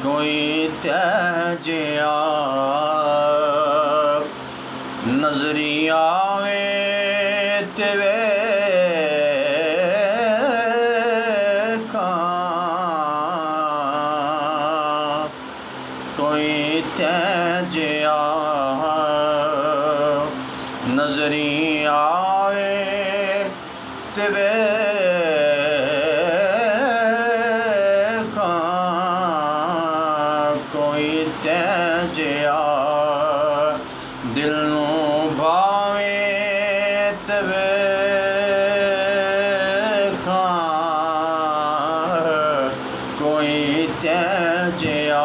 कोई तैजिया नजरी आवे ते वेखां कोई तैजिया नजरी आवे ते कोई तैजिया दिल नूं भावे ते वेखां कोई तैजिया